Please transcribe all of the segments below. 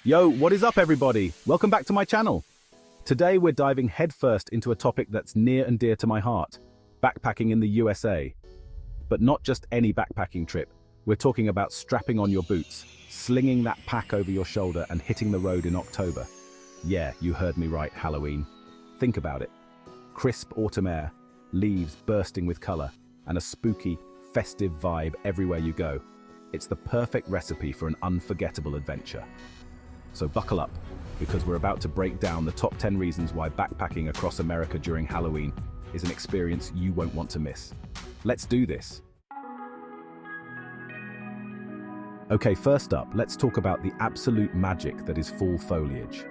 Yo, what is up everybody? Welcome back to my channel. Today we're diving headfirst into a topic that's near and dear to my heart, backpacking in the USA. But not just any backpacking trip. We're talking about strapping on your boots, slinging that pack over your shoulder and hitting the road in October. Yeah, you heard me right, Halloween. Think about it. Crisp autumn air, leaves bursting with color, and a spooky, festive vibe everywhere you go. It's the perfect recipe for an unforgettable adventure. So buckle up, because we're about to break down the top 10 reasons why backpacking across America during Halloween is an experience you won't want to miss. Let's do this. Okay, first up, let's talk about the absolute magic that is fall foliage.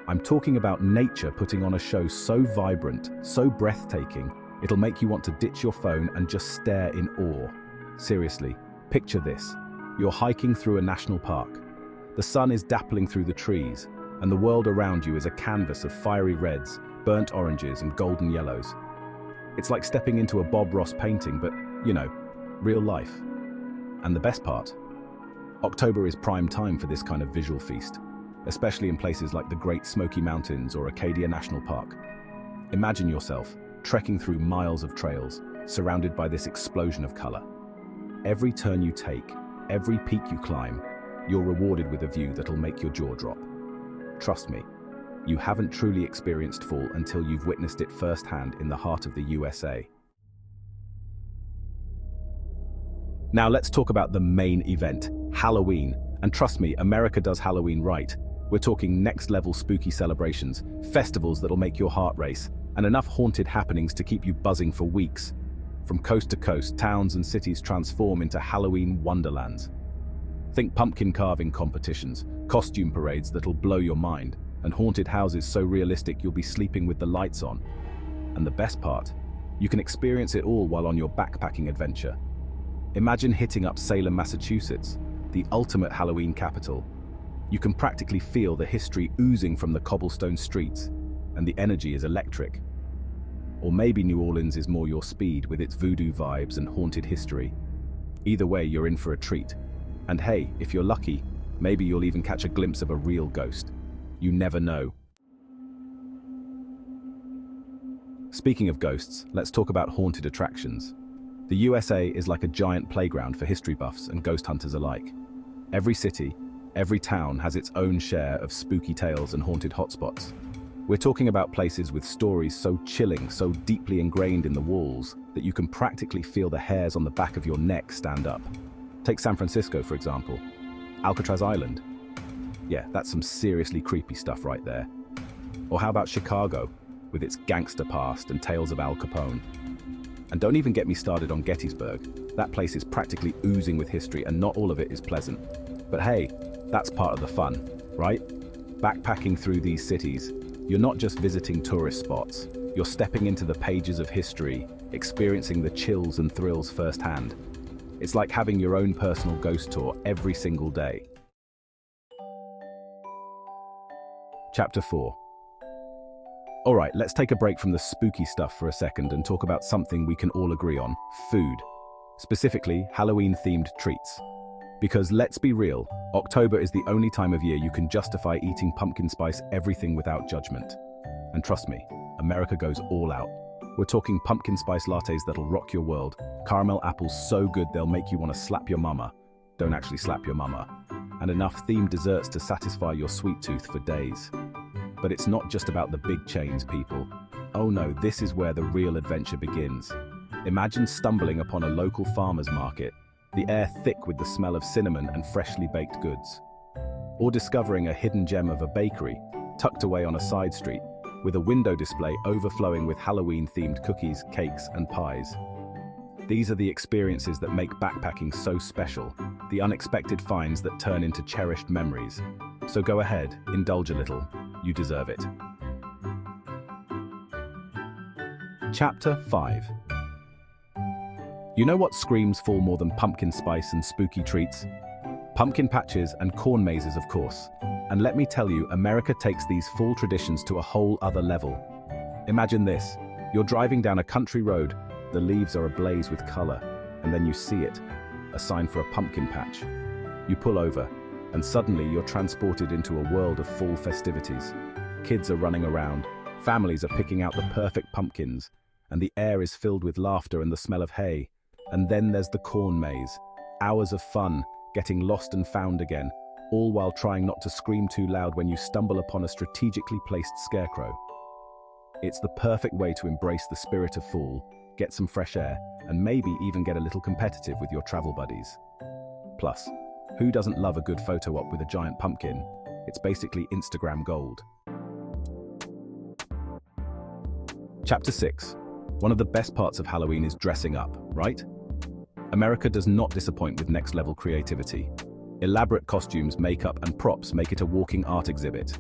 I'm talking about nature putting on a show so vibrant, so breathtaking, it'll make you want to ditch your phone and just stare in awe. Seriously, picture this. You're hiking through a national park. The sun is dappling through the trees, and the world around you is a canvas of fiery reds, burnt oranges, and golden yellows. It's like stepping into a Bob Ross painting, but, you know, real life. And the best part? October is prime time for this kind of visual feast, especially in places like the Great Smoky Mountains or Acadia National Park. Imagine yourself trekking through miles of trails, surrounded by this explosion of color. Every turn you take, every peak you climb, you're rewarded with a view that'll make your jaw drop. Trust me, you haven't truly experienced fall until you've witnessed it firsthand in the heart of the USA. Now let's talk about the main event, Halloween. And trust me, America does Halloween right. We're talking next-level spooky celebrations, festivals that'll make your heart race, and enough haunted happenings to keep you buzzing for weeks. From coast to coast, towns and cities transform into Halloween wonderlands. Think pumpkin carving competitions, costume parades that'll blow your mind, and haunted houses so realistic you'll be sleeping with the lights on. And the best part, you can experience it all while on your backpacking adventure. Imagine hitting up Salem, Massachusetts, the ultimate Halloween capital. You can practically feel the history oozing from the cobblestone streets, and the energy is electric. Or maybe New Orleans is more your speed with its voodoo vibes and haunted history. Either way, you're in for a treat. And hey, if you're lucky, maybe you'll even catch a glimpse of a real ghost. You never know. Speaking of ghosts, let's talk about haunted attractions. The USA is like a giant playground for history buffs and ghost hunters alike. Every city, every town has its own share of spooky tales and haunted hotspots. We're talking about places with stories so chilling, so deeply ingrained in the walls, that you can practically feel the hairs on the back of your neck stand up. Take San Francisco, for example. Alcatraz Island. Yeah, that's some seriously creepy stuff right there. Or how about Chicago, with its gangster past and tales of Al Capone? And don't even get me started on Gettysburg. That place is practically oozing with history, and not all of it is pleasant. But hey, that's part of the fun, right? Backpacking through these cities, you're not just visiting tourist spots. You're stepping into the pages of history, experiencing the chills and thrills firsthand. It's like having your own personal ghost tour every single day. Chapter 4. Alright, let's take a break from the spooky stuff for a second and talk about something we can all agree on: food. Specifically, Halloween-themed treats. Because let's be real, October is the only time of year you can justify eating pumpkin spice everything without judgment. And trust me, America goes all out. We're talking pumpkin spice lattes that'll rock your world, caramel apples so good they'll make you want to slap your mama. Don't actually slap your mama. And enough themed desserts to satisfy your sweet tooth for days. But it's not just about the big chains, people. Oh no, this is where the real adventure begins. Imagine stumbling upon a local farmer's market, the air thick with the smell of cinnamon and freshly baked goods. Or discovering a hidden gem of a bakery, tucked away on a side street, with a window display overflowing with Halloween-themed cookies, cakes, and pies. These are the experiences that make backpacking so special, the unexpected finds that turn into cherished memories. So go ahead, indulge a little. You deserve it. Chapter 5. You know what screams fall more than pumpkin spice and spooky treats? Pumpkin patches and corn mazes, of course. And let me tell you, America takes these fall traditions to a whole other level. Imagine this. You're driving down a country road, the leaves are ablaze with color, and then you see it, a sign for a pumpkin patch. You pull over, and suddenly you're transported into a world of fall festivities. Kids are running around, families are picking out the perfect pumpkins, and the air is filled with laughter and the smell of hay. And then there's the corn maze. Hours of fun, getting lost and found again, all while trying not to scream too loud when you stumble upon a strategically placed scarecrow. It's the perfect way to embrace the spirit of fall, get some fresh air, and maybe even get a little competitive with your travel buddies. Plus, who doesn't love a good photo op with a giant pumpkin? It's basically Instagram gold. Chapter 6. One of the best parts of Halloween is dressing up, right? America does not disappoint with next-level creativity. Elaborate costumes, makeup, and props make it a walking art exhibit.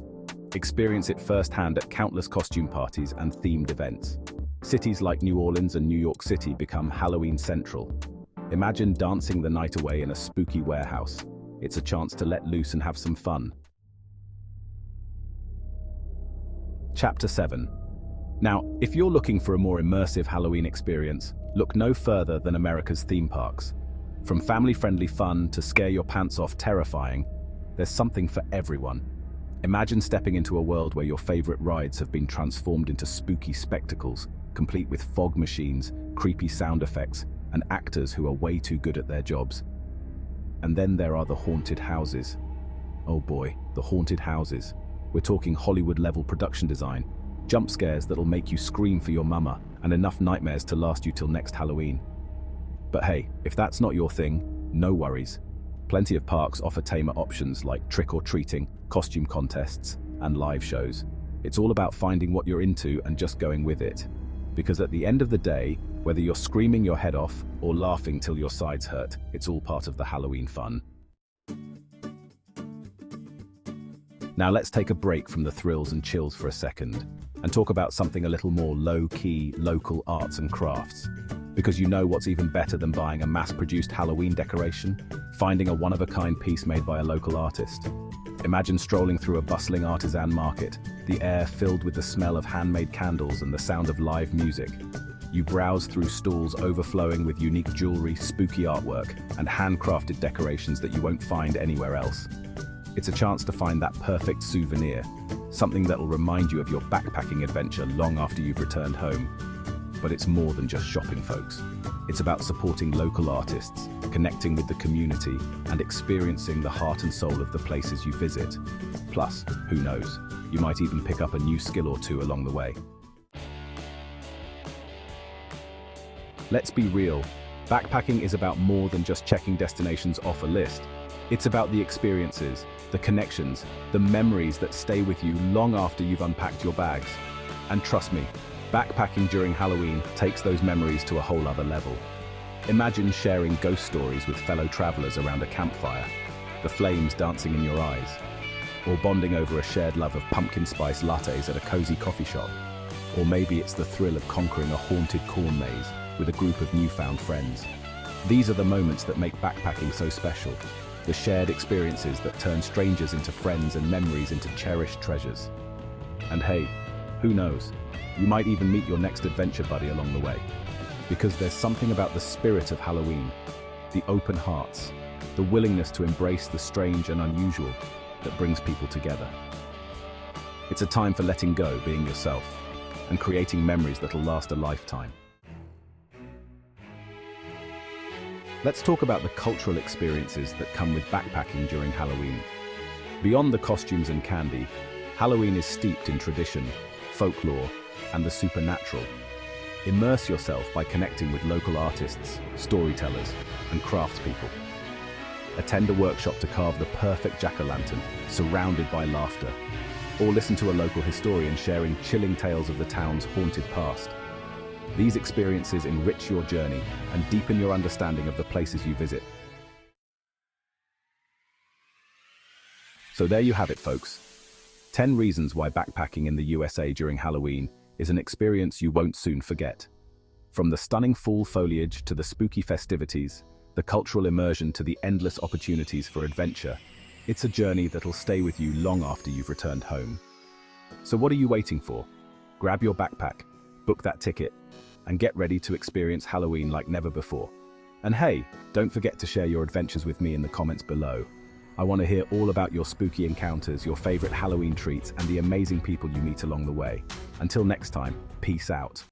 Experience it firsthand at countless costume parties and themed events. Cities like New Orleans and New York City become Halloween Central. Imagine dancing the night away in a spooky warehouse. It's a chance to let loose and have some fun. Chapter 7. Now, if you're looking for a more immersive Halloween experience, look no further than America's theme parks. From family-friendly fun to scare-your-pants-off terrifying, there's something for everyone. Imagine stepping into a world where your favorite rides have been transformed into spooky spectacles, complete with fog machines, creepy sound effects, and actors who are way too good at their jobs. And then there are the haunted houses. Oh boy, the haunted houses. We're talking Hollywood-level production design, jump scares that'll make you scream for your mama, and enough nightmares to last you till next Halloween. But hey, if that's not your thing, no worries. Plenty of parks offer tamer options like trick-or-treating, costume contests, and live shows. It's all about finding what you're into and just going with it. Because at the end of the day, whether you're screaming your head off or laughing till your sides hurt, it's all part of the Halloween fun. Now let's take a break from the thrills and chills for a second and talk about something a little more low-key, local arts and crafts. Because you know what's even better than buying a mass-produced Halloween decoration? Finding a one-of-a-kind piece made by a local artist. Imagine strolling through a bustling artisan market, the air filled with the smell of handmade candles and the sound of live music. You browse through stalls overflowing with unique jewelry, spooky artwork, and handcrafted decorations that you won't find anywhere else. It's a chance to find that perfect souvenir, something that'll remind you of your backpacking adventure long after you've returned home. But it's more than just shopping, folks. It's about supporting local artists, connecting with the community, and experiencing the heart and soul of the places you visit. Plus, who knows, you might even pick up a new skill or two along the way. Let's be real, backpacking is about more than just checking destinations off a list. It's about the experiences, the connections, the memories that stay with you long after you've unpacked your bags. And trust me, backpacking during Halloween takes those memories to a whole other level. Imagine sharing ghost stories with fellow travelers around a campfire, the flames dancing in your eyes, or bonding over a shared love of pumpkin spice lattes at a cozy coffee shop. Or maybe it's the thrill of conquering a haunted corn maze with a group of newfound friends. These are the moments that make backpacking so special, the shared experiences that turn strangers into friends and memories into cherished treasures. And hey, who knows? You might even meet your next adventure buddy along the way. Because there's something about the spirit of Halloween, the open hearts, the willingness to embrace the strange and unusual that brings people together. It's a time for letting go, being yourself, and creating memories that'll last a lifetime. Let's talk about the cultural experiences that come with backpacking during Halloween. Beyond the costumes and candy, Halloween is steeped in tradition, folklore, and the supernatural. Immerse yourself by connecting with local artists, storytellers, and craftspeople. Attend a workshop to carve the perfect jack-o'-lantern, surrounded by laughter. Or listen to a local historian sharing chilling tales of the town's haunted past. These experiences enrich your journey and deepen your understanding of the places you visit. So there you have it, folks. 10 reasons why backpacking in the USA during Halloween is an experience you won't soon forget. From the stunning fall foliage to the spooky festivities, the cultural immersion to the endless opportunities for adventure, it's a journey that'll stay with you long after you've returned home. So what are you waiting for? Grab your backpack, book that ticket, and get ready to experience Halloween like never before. And hey, don't forget to share your adventures with me in the comments below. I want to hear all about your spooky encounters, your favorite Halloween treats, and the amazing people you meet along the way. Until next time, peace out.